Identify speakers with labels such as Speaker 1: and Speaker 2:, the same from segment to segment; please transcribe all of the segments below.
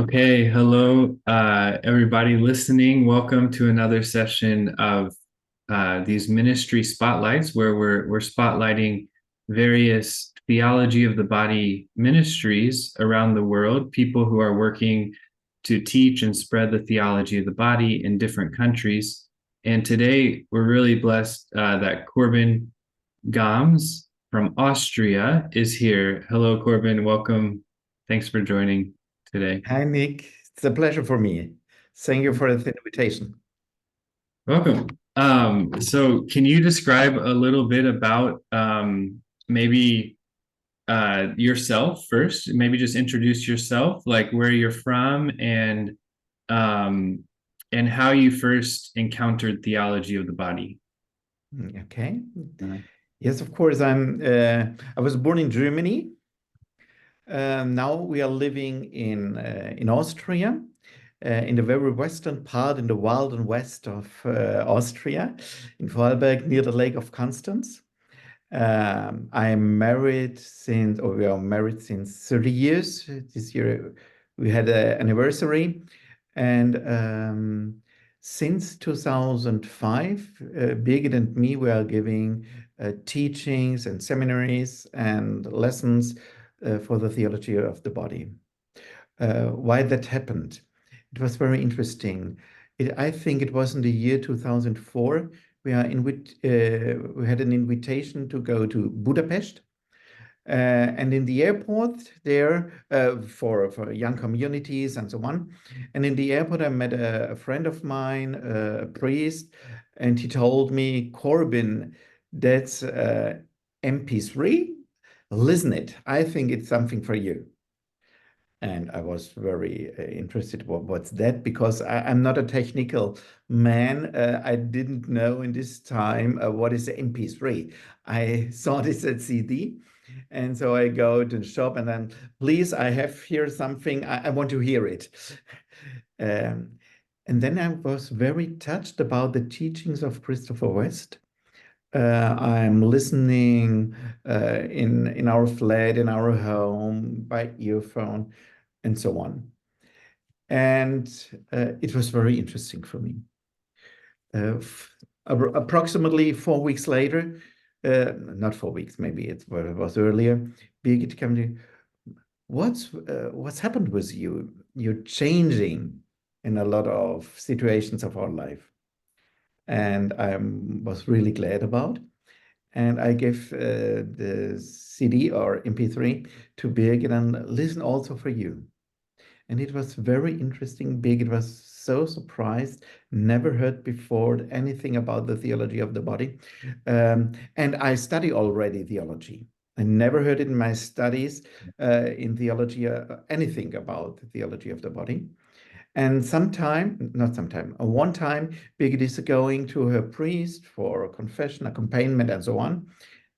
Speaker 1: Okay, hello, everybody listening. Welcome to another session of these ministry spotlights, where we're spotlighting various theology of the body ministries around the world, people who are working to teach and spread the theology of the body in different countries. And today, we're really blessed that Corbin Gams from Austria is here. Hello, Corbin. Welcome. Thanks for joining today.
Speaker 2: Hi, Nick. It's a pleasure for me. Thank you for the invitation.
Speaker 1: Welcome. So can you describe a little bit about maybe yourself first? Maybe just introduce yourself, like where you're from um, and how you first encountered theology of the body.
Speaker 2: Okay.
Speaker 1: Uh,
Speaker 2: Yes, of course. I was born in Germany. Now we are living in Austria, in the very western part, in the wild and west of Austria, in Vorarlberg, near the Lake of Constance. I'm married since, or we are married since 30 years. This year we had an anniversary. And since 2005, Birgit and me were giving teachings and seminaries and lessons for the theology of the body. Why that happened? It was very interesting. I think it was in the year 2004. We had an invitation to go to Budapest. And in the airport there, for young communities and so on. And in the airport, I met a friend of mine, a priest, and he told me, Corbin, that's MP3. Listen it. I think it's something for you. And I was very interested. What's that? Because I'm not a technical man. I didn't know in this time what is the MP3. I saw this at CD. And so I go to the shop and then, please, I have here something. I want to hear it. Um, and then I was very touched about the teachings of Christopher West. I'm listening in our flat, in our home, by earphone, and so on. And it was very interesting for me. Approximately 4 weeks later, not 4 weeks, maybe it was earlier, Birgit came to, what's happened with you? You're changing in a lot of situations of our life. And I was really glad about. And I gave the CD or MP3 to Birgit and listen also for you. And it was very interesting. Birgit was so surprised, never heard before anything about the theology of the body. And I study already theology. I never heard in my studies in theology anything about the theology of the body. And one time, Birgit is going to her priest for confession, accompaniment, and so on.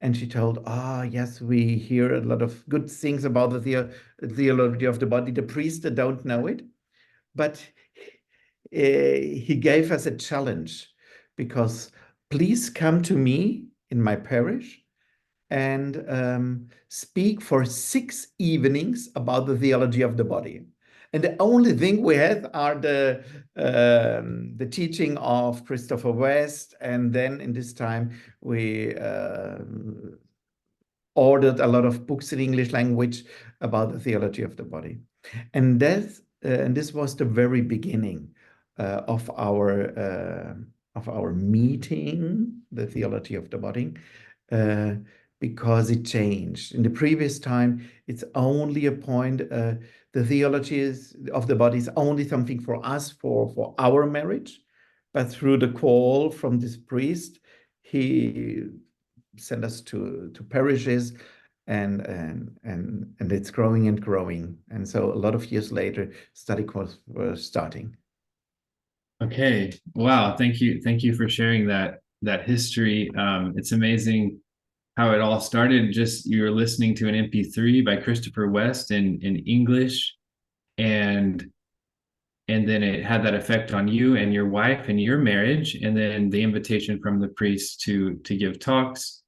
Speaker 2: And she told, yes, we hear a lot of good things about the theology of the body. The priest don't know it, but he gave us a challenge because please come to me in my parish and speak for 6 evenings about the theology of the body. And the only thing we had are the teaching of Christopher West. And then in this time, we ordered a lot of books in English language about the theology of the body. And this was the very beginning of our meeting, the theology of the body, because it changed. In the previous time, it's only a point. The theology of the body is only something for us, for our marriage. But through the call from this priest, he sent us to parishes, and it's growing and growing. And so a lot of years later, study course was starting.
Speaker 1: Okay. Wow. Thank you. Thank you for sharing that history. It's amazing how it all started. Just you were listening to an MP3 by Christopher West in English, and then it had that effect on you and your wife and your marriage, and then the invitation from the priest to give talks,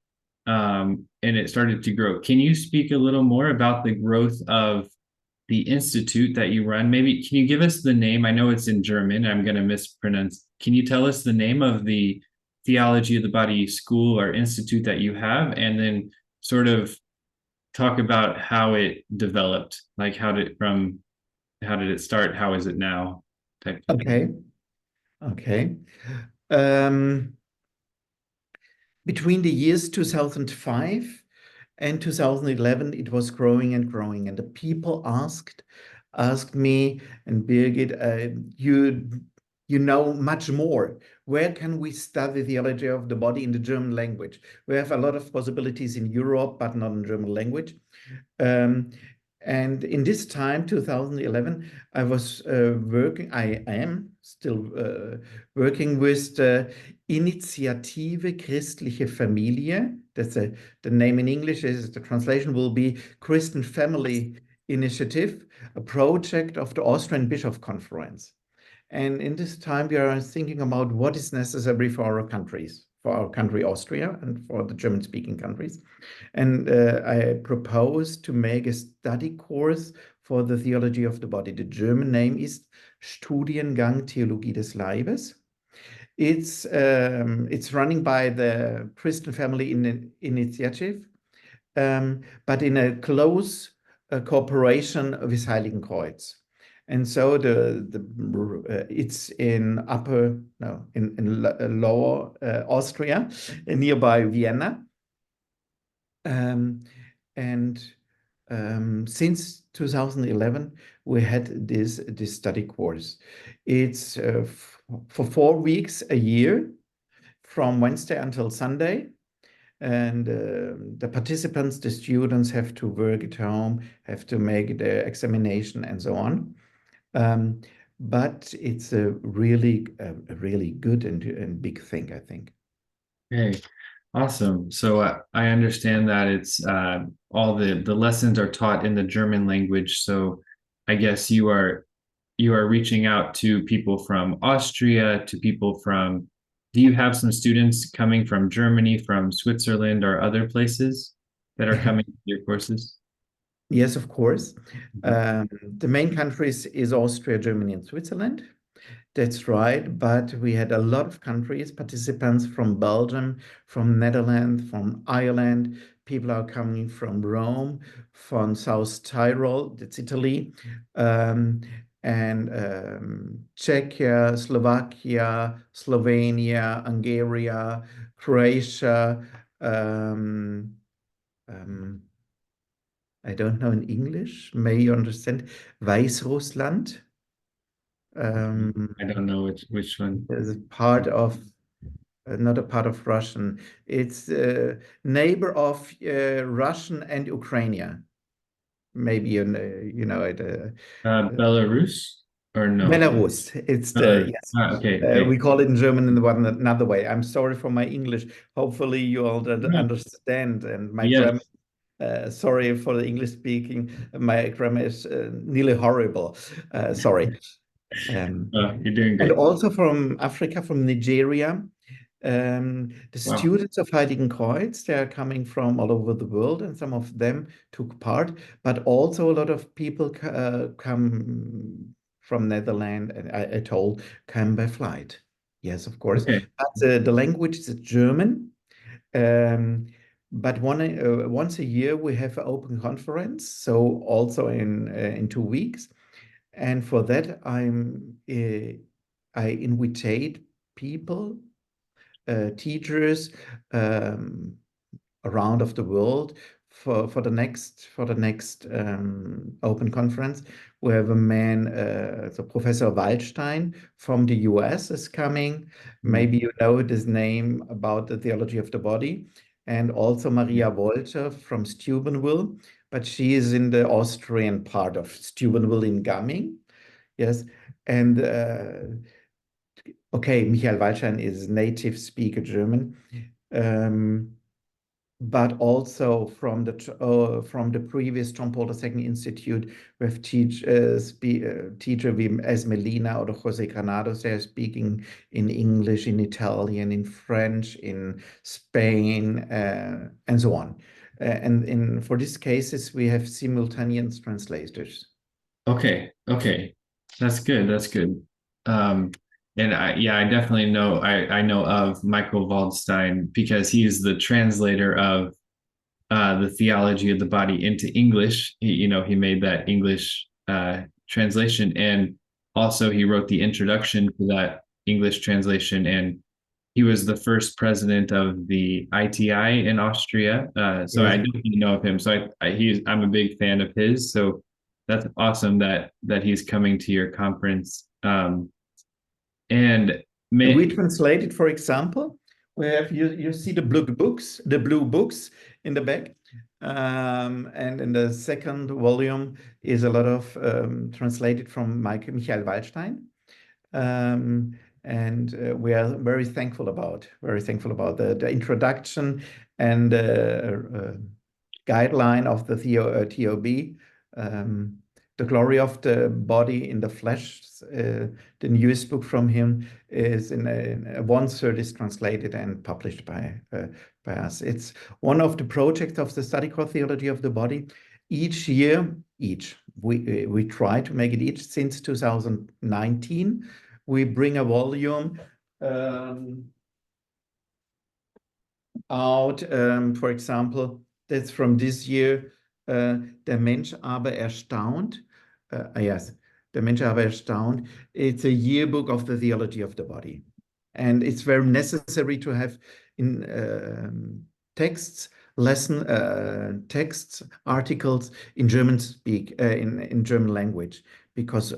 Speaker 1: and it started to grow. Can you speak a little more about the growth of the institute that you run. Maybe can you give us the name? I know it's in German. I'm going to mispronounce. Can you tell us the name of the Theology of the Body school or institute that you have, and then sort of talk about how it developed, like how did it start? How is it now? Type of thing.
Speaker 2: Okay. Okay. Um, Between the years 2005 and 2011, it was growing and growing, and the people asked me and Birgit, you know much more. Where can we study theology of the body in the German language? We have a lot of possibilities in Europe, but not in German language. Um, and in this time, 2011, I was I am still working with the Initiative Christliche Familie. The name in English is, the translation will be Christian Family Initiative, a project of the Austrian Bishof Conference. And in this time, we are thinking about what is necessary for our countries, for our country, Austria, and for the German-speaking countries. And I propose to make a study course for the theology of the body. The German name is Studiengang Theologie des Leibes. It's running by the Christian Family Initiative, but in a close cooperation with Heiligenkreuz. And so it's in lower Austria, nearby Vienna. And since 2011, we had this study course. It's for 4 weeks a year, from Wednesday until Sunday. And the participants, the students, have to work at home, have to make the examination, and so on. But it's a really good and big thing, I think.
Speaker 1: Okay, awesome. So I understand that it's all the lessons are taught in the German language. So I guess you are reaching out to people from Austria, to people from. Do you have some students coming from Germany, from Switzerland, or other places that are coming to your courses?
Speaker 2: Yes, of course.
Speaker 1: Mhm.
Speaker 2: The main countries is Austria, Germany, and Switzerland. That's right, but we had a lot of countries, participants from Belgium, from Netherlands, from Ireland. People are coming from Rome, from South Tyrol, that's Italy, um, and Czechia, Slovakia, Slovenia, Hungary, Croatia. Um, um, I don't know in English. May you understand? Weißrussland.
Speaker 1: I don't know which one.
Speaker 2: Is a part of not a part of Russian. It's neighbor of Russian and Ukraine. Maybe you know it.
Speaker 1: Belarus or no?
Speaker 2: Belarus. It's the
Speaker 1: Belarus.
Speaker 2: yes.
Speaker 1: Okay, okay.
Speaker 2: We call it in German in one another way. I'm sorry for my English. Hopefully you all
Speaker 1: No.
Speaker 2: understand. And my grammar.
Speaker 1: Yes.
Speaker 2: Sorry for the English speaking. My grammar is nearly horrible. Sorry.
Speaker 1: You're doing
Speaker 2: And
Speaker 1: great.
Speaker 2: also from Africa, from Nigeria. The
Speaker 1: Wow.
Speaker 2: students of Heiligenkreuz, they are coming from all over the world, and some of them took part, but also a lot of people come from Netherlands, and I told, come by flight. Yes, of course.
Speaker 1: Okay.
Speaker 2: But the language is German. Um, but once a year we have an open conference, so also in 2 weeks. And for that, I invitate people, teachers um, around of the world for the next open conference. We have a man, the Professor Waldstein from the US is coming.
Speaker 1: Hmm.
Speaker 2: Maybe you know his name about the theology of the body. And also Maria Wolter from Steubenville, but she is in the Austrian part of Steubenville in Gamming. Yes. And okay, Michael Waldstein is native speaker German. Um, but also from the previous John Paul II Institute with teacher as Melina or Jose Granados. They are speaking in English, in Italian, in French, in Spain, and so on. And for these cases, we have simultaneous translators.
Speaker 1: Okay, okay. That's good. That's good. Um, and I definitely know I know of Michael Waldstein because he's the translator of the theology of the body into English. He made that English translation, and also he wrote the introduction to that English translation. And he was the first president of the ITI in Austria. So I
Speaker 2: Yes.
Speaker 1: definitely know of him. So I'm a big fan of his. So that's awesome that he's coming to your conference. And
Speaker 2: We
Speaker 1: may,
Speaker 2: translated, for example, we have you see the blue books in the back, and in the second volume is a lot of translated from Michael Waldstein, and we are very thankful about the introduction and guideline of the TOB. The Glory of the Body in the Flesh, the newest book from him, is one third is translated and published by us. It's one of the projects of the study called Theology of the Body. Each year, we try to make it each since 2019. We bring a volume out, for example, that's from this year, Der Mensch aber erstaunt. Yes, Der Mensch aber erstaunt. It's a yearbook of the theology of the body. And it's very necessary to have in texts, texts, articles in in German language, because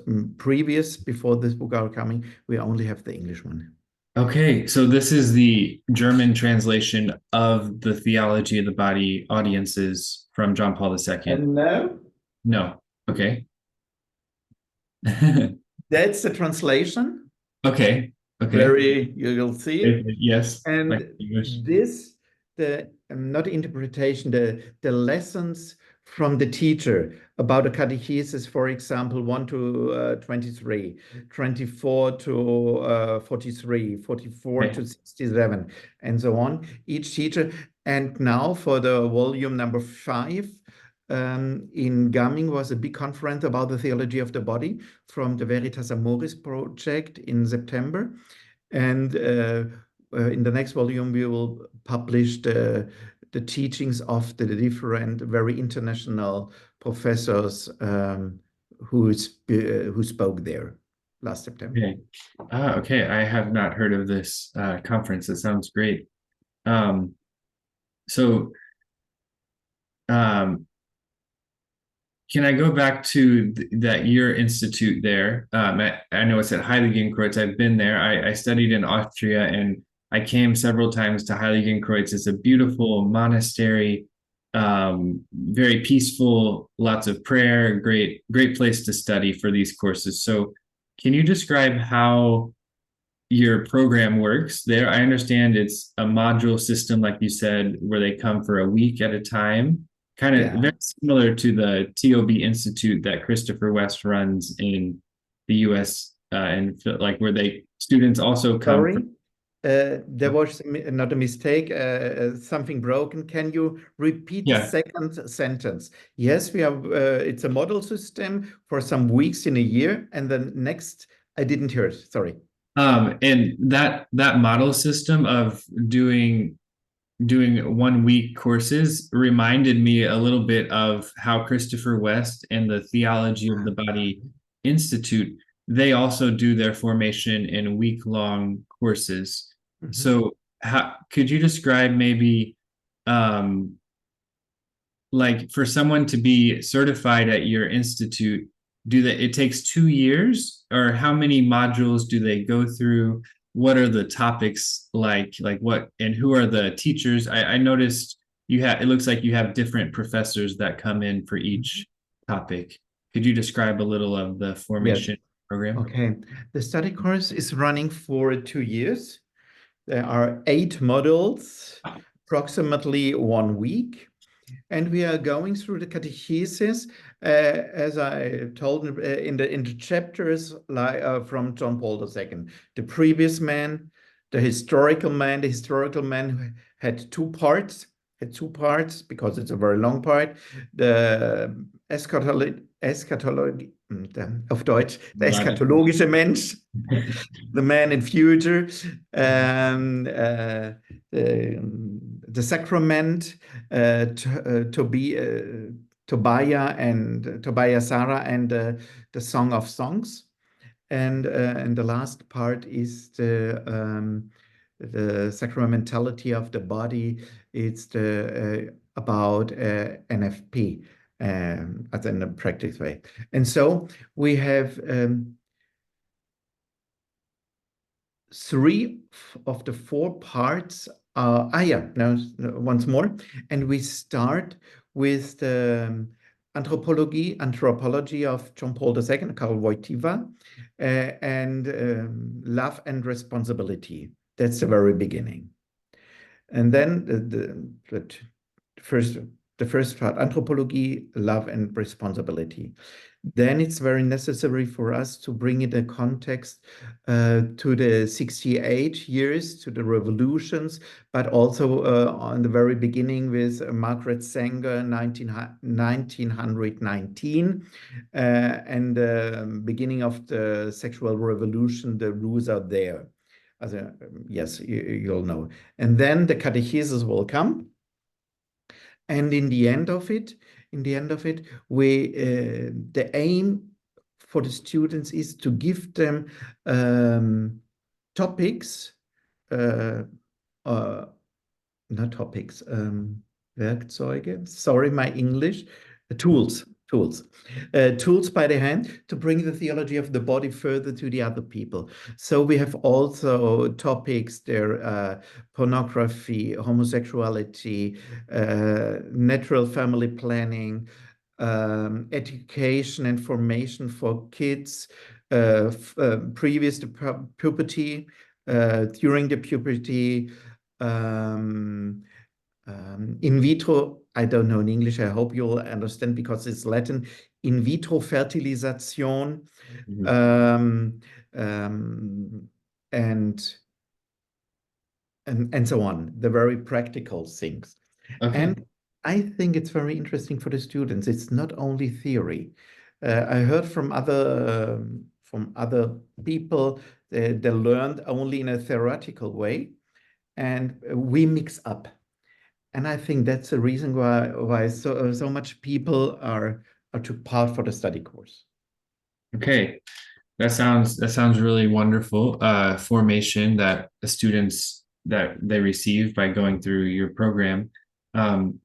Speaker 2: before this book are coming, we only have the English one.
Speaker 1: okay, so this is the German translation of the Theology of the Body audiences from John Paul II.
Speaker 2: No,
Speaker 1: No. Okay.
Speaker 2: that's the translation.
Speaker 1: Okay. Okay.
Speaker 2: Very, you'll see it.
Speaker 1: Yes. Like
Speaker 2: And
Speaker 1: English.
Speaker 2: this, the not interpretation, the lessons from the teacher about the catechesis, for example, 1 to 23, 24 to 43, 44
Speaker 1: Okay.
Speaker 2: to 67, and so on, each teacher. And now for the volume number 5, in Gamming was a big conference about the theology of the body from the Veritas Amoris project in September. And in the next volume, we will publish the teachings of the different, very international professors who spoke there last September.
Speaker 1: Okay. Okay. I have not heard of this conference. It sounds great. Um, so um, can I go back to that your institute there? I know it's at Heiligenkreuz. I've been there. I studied in Austria, and I came several times to Heiligenkreuz. It's a beautiful monastery, very peaceful, lots of prayer, great place to study for these courses. So can you describe how your program works there? I understand it's a module system, like you said, where they come for a week at a time, kind of
Speaker 2: Yeah.
Speaker 1: very similar to the TOB Institute that Christopher West runs in the US, and like where students also come
Speaker 2: Sorry,
Speaker 1: from.
Speaker 2: there was not a mistake, something broken. Can you repeat the
Speaker 1: Yeah.
Speaker 2: second sentence? Yes, we have, it's a model system for some weeks in a year. And then next, I didn't hear it. Sorry.
Speaker 1: And that model system of doing 1 week courses reminded me a little bit of how Christopher West and the Theology of the Body Institute, they also do their formation in week-long courses.
Speaker 2: Mhm.
Speaker 1: So how could you describe maybe um, like for someone to be certified at your institute, it takes 2 years, or how many modules do they go through? What are the topics like what, and who are the teachers? I noticed it looks like you have different professors that come in for each topic. Could you describe a little of the
Speaker 2: Yes.
Speaker 1: formation program?
Speaker 2: Okay. The study course is running for 2 years. There are 8 modules, approximately 1 week. And we are going through the catechesis, as I told in the chapters from John Paul II. The previous man, the historical man. The historical man had 2 parts, because it's a very long part. Eschatologie, auf Deutsch, der
Speaker 1: Got
Speaker 2: eschatologische Mensch, the man in future, the sacrament, Tobiah Sarah, and the Song of Songs. And the last part is the sacramentality of the body. It's about NFP, as in a practice way. And so we have three of the four parts. Once more. And we start with the anthropology of John Paul II, Karl Wojtyła, and love and responsibility. That's the very beginning. And then the first part, anthropology, love and responsibility. Then it's very necessary for us to bring in a context to the 68 years, to the revolutions, but also on the very beginning with Margaret Sanger, 1919, and the beginning of the sexual revolution. The rules are there. Yes, you'll know. And then the catechesis will come. And in the end of it, we the aim for the students is to give them topics, not topics, Werkzeuge. Sorry, my English. Tools. Tools by the hand to bring the theology of the body further to the other people. So we have also topics there, pornography, homosexuality, natural family planning, education and formation for kids, previous to puberty, during the puberty, in vitro, I don't know in English, I hope you'll understand because it's Latin, in vitro fertilization, and so on, the very practical things.
Speaker 1: Okay.
Speaker 2: And I think it's very interesting for the students. It's not only theory. I heard from other people they learned only in a theoretical way, and we mix up. And I think that's the reason why so much people are took part for the study course.
Speaker 1: Okay. That sounds really wonderful. Formation that the students that they receive by going through your program. Can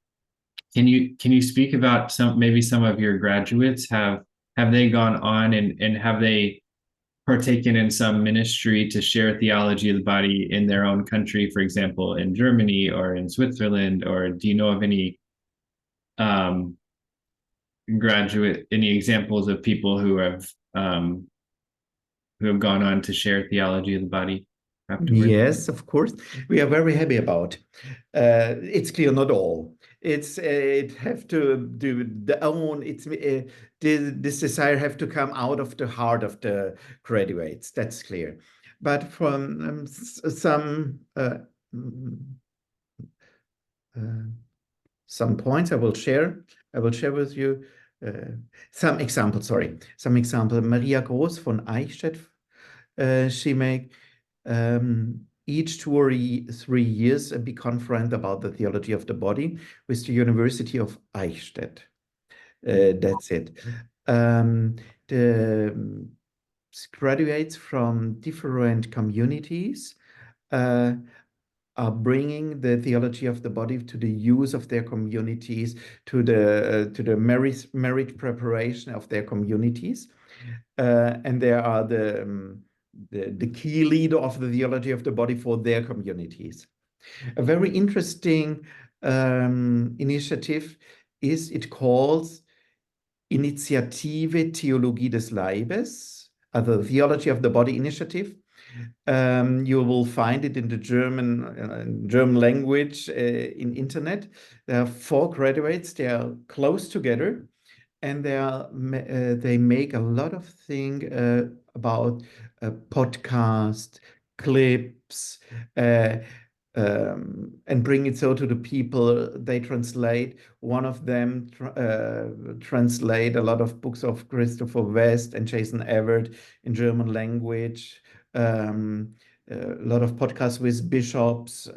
Speaker 1: you speak about some of your graduates? Have they gone on and have they partaken in some ministry to share theology of the body in their own country, for example, in Germany or in Switzerland? Or do you know of any any examples of people who have gone on to share theology of the body afterwards?
Speaker 2: Yes, of course. We are very happy about. It's clear, not all. It have to do the own. This desire have to come out of the heart of the graduates. That's clear. But from some points I will share with you some examples. Some example. Maria Groß von Eichstätt. She make each 2 or 3 years a big conference about the theology of the body with the University of Eichstätt. That's it. The graduates from different communities are bringing the theology of the body to the use of their communities, to the merit preparation of their communities, and they are the key leader of the theology of the body for their communities. A very interesting initiative is it calls Initiative Theologie des Leibes, the Theology of the Body Initiative. You will find it in the German language in internet. There are 4 graduates. They are close together, and they make a lot of things about podcast clips, and bring it so to the people. They translate. One of them translate a lot of books of Christopher West and Jason Everett in German language. A lot of podcasts with bishops,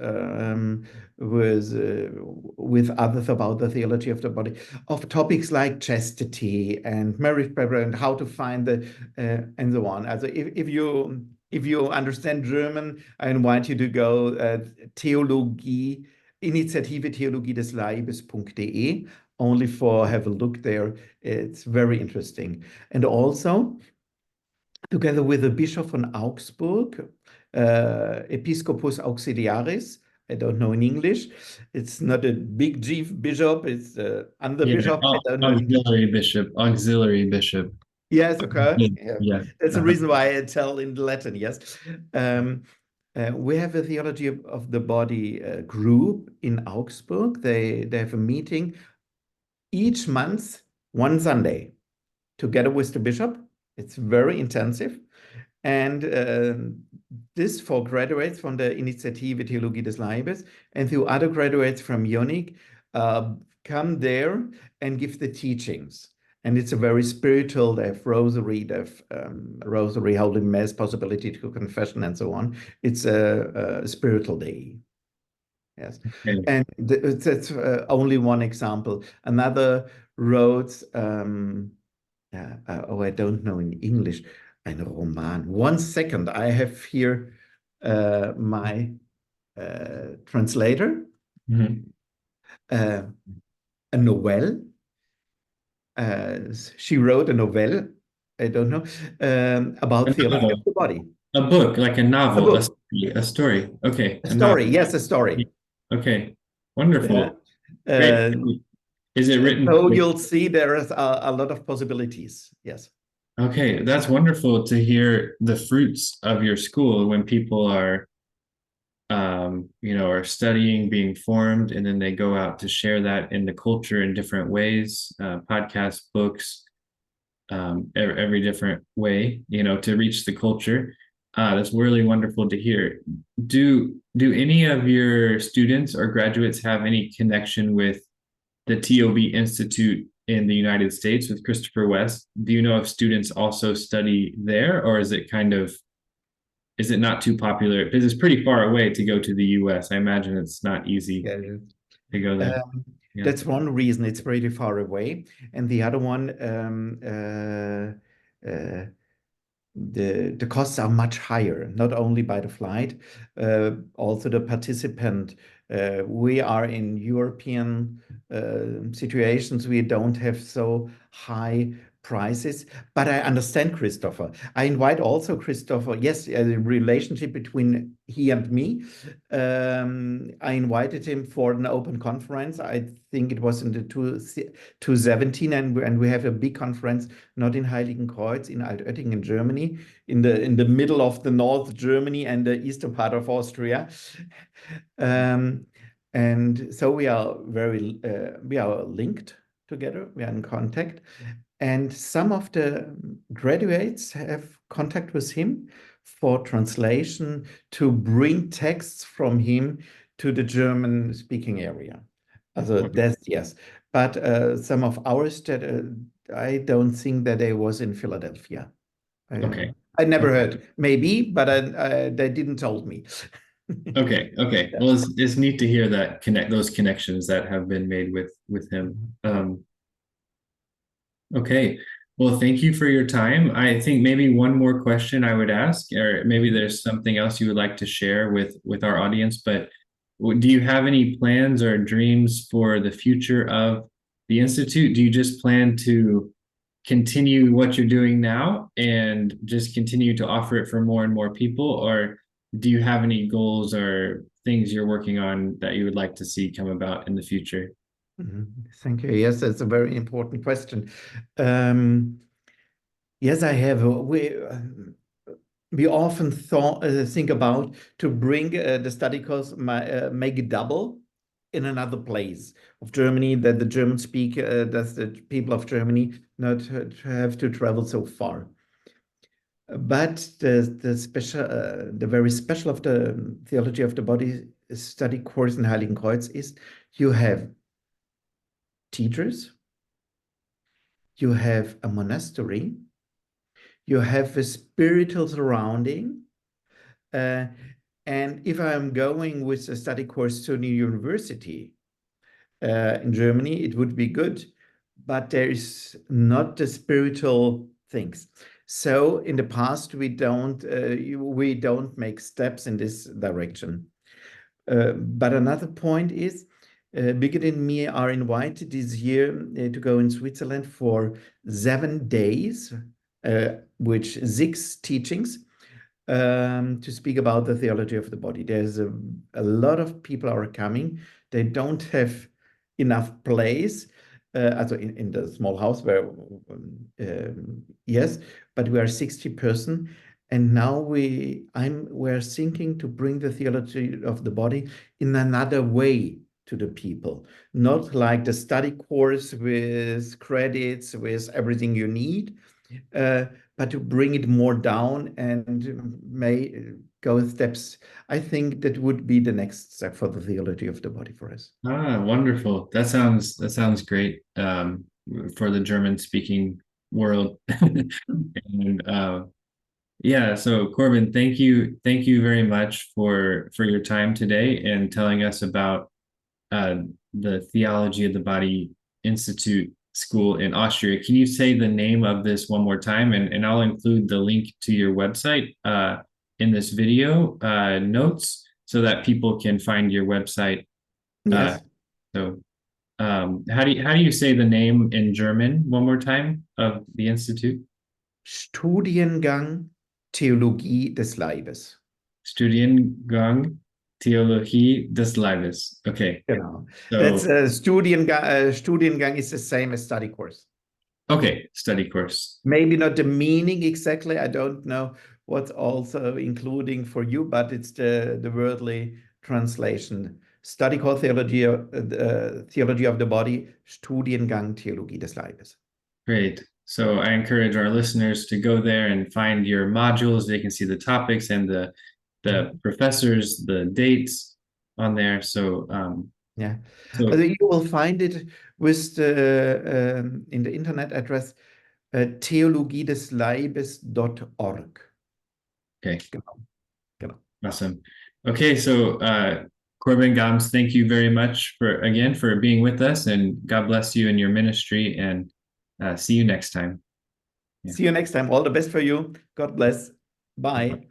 Speaker 2: with others about the theology of the body, of topics like chastity and marriage preparation and how to find the and so on. Also, if you understand German, I invite you to go Theologie, Initiative Theologie des Leibes.de, only for have a look there. It's very interesting. And also, together with the Bishop von Augsburg, Episcopus Auxiliaris, I don't know in English. It's not a big chief bishop, it's under
Speaker 1: Yeah,
Speaker 2: bishop. I don't know in English.
Speaker 1: auxiliary bishop.
Speaker 2: Yes, okay.
Speaker 1: Yeah,
Speaker 2: Yeah.
Speaker 1: yeah.
Speaker 2: That's the
Speaker 1: Uh-huh.
Speaker 2: reason why I tell in Latin, yes. We have a theology of the body group in Augsburg. They have a meeting each month, one Sunday, together with the bishop. It's very intensive. And this for graduates from the Initiative Theologie des Leibes and few other graduates from Munich come there and give the teachings. And it's a very spiritual, they have rosary, rosary, Holy Mass, possibility to confession and so on. It's a spiritual day. Yes.
Speaker 1: Okay.
Speaker 2: And that's only one example. Another wrote, oh, I don't know in English, ein Roman. 1 second, I have here my translator,
Speaker 1: Mhm.
Speaker 2: a novel. She wrote a novel, I don't know,
Speaker 1: A
Speaker 2: about theology of
Speaker 1: novel,
Speaker 2: the body.
Speaker 1: a book, like a
Speaker 2: A
Speaker 1: novel,
Speaker 2: book,
Speaker 1: a story. Okay,
Speaker 2: a
Speaker 1: a novel.
Speaker 2: story, yes, a story.
Speaker 1: Okay,
Speaker 2: Yeah.
Speaker 1: wonderful. Great. Is it written?
Speaker 2: So you'll see there is a lot of possibilities. Yes.
Speaker 1: Okay, that's wonderful to hear the fruits of your school when people are, are studying, being formed, and then they go out to share that in the culture in different ways, podcasts, books, every different way, to reach the culture. That's really wonderful to hear. Do any of your students or graduates have any connection with the TOB Institute in the United States with Christopher West? Do you know if students also study there, or is it not too popular? Because it's pretty far away to go to the US. I imagine it's not easy
Speaker 2: Yeah.
Speaker 1: to go there. Yeah.
Speaker 2: That's one reason it's pretty far away. And the other one, the costs are much higher, not only by the flight, also the participant. We are in European situations, we don't have so high prices, but I understand Christopher. I invite also Christopher, yes, a relationship between he and me. I invited him for an open conference. I think it was in the 2017, and we have a big conference, not in Heiligenkreuz, in Altötting in Germany, in the middle of the North Germany and the eastern part of Austria. And so we are we are linked together, we are in contact. And some of the graduates have contact with him for translation to bring texts from him to the German speaking area. Also that's yes. But some of ours that I don't think that they was in Philadelphia.
Speaker 1: Okay.
Speaker 2: I never
Speaker 1: Okay.
Speaker 2: heard. Maybe, but they didn't told me.
Speaker 1: Okay. Okay. Well, it's neat to hear that those connections that have been made with him. Okay. Well, thank you for your time. I think maybe one more question I would ask, or maybe there's something else you would like to share with our audience, but do you have any plans or dreams for the future of the Institute? Do you just plan to continue what you're doing now and just continue to offer it for more and more people, or do you have any goals or things you're working on that you would like to see come about in the future?
Speaker 2: Thank you. Yes, that's a very important question. Yes, I have. We often think about to bring the study course, make it double in another place of Germany, that the German speaker, that the people of Germany not have to travel so far. But the very special of the theology of the body study course in Heiligenkreuz is you have teachers, you have a monastery, you have a spiritual surrounding. And if I'm going with a study course to a new university in Germany, it would be good, but there is not the spiritual things. So in the past, we don't make steps in this direction. But another point is, Birgit and me are invited this year to go in Switzerland for 7 days, which 6 teachings to speak about the theology of the body. There's a lot of people are coming. They don't have enough place. Also in the small house where, yes, but we are 60 person. And now we're thinking to bring the theology of the body in another way to the people, not like the study course with credits, with everything you need, but to bring it more down and may go steps. I think that would be the next step for the theology of the body for us.
Speaker 1: Ah, wonderful. That sounds great for the German speaking world. And yeah, so Corbin, thank you very much for your time today and telling us about uh, the Theology of the Body Institute School in Austria. Can you say the name of this one more time? And I'll include the link to your website in this video notes so that people can find your website.
Speaker 2: Yes.
Speaker 1: So how do you say the name in German one more time of the institute?
Speaker 2: Studiengang Theologie des Leibes.
Speaker 1: Studiengang Theologie des Leibes. Okay.
Speaker 2: Genau.
Speaker 1: So,
Speaker 2: That's a Studiengang. Studiengang is the same as study course.
Speaker 1: okay, study course.
Speaker 2: Maybe not the meaning exactly. I don't know what's also including for you, but it's the worldly translation. Study called Theology of the Body, Studiengang Theologie des Leibes.
Speaker 1: Great. So I encourage our listeners to go there and find your modules. They can see the topics and the professors, the dates on there. So
Speaker 2: yeah,
Speaker 1: so
Speaker 2: you will find it with the in the internet address theologiedesleibes.org.
Speaker 1: okay,
Speaker 2: Genau. Genau.
Speaker 1: awesome. Okay, so Corbin Gams, thank you very much for being with us, and God bless you in your ministry, and see you next time. Yeah.
Speaker 2: See you next time. All the best for you. God bless. Bye.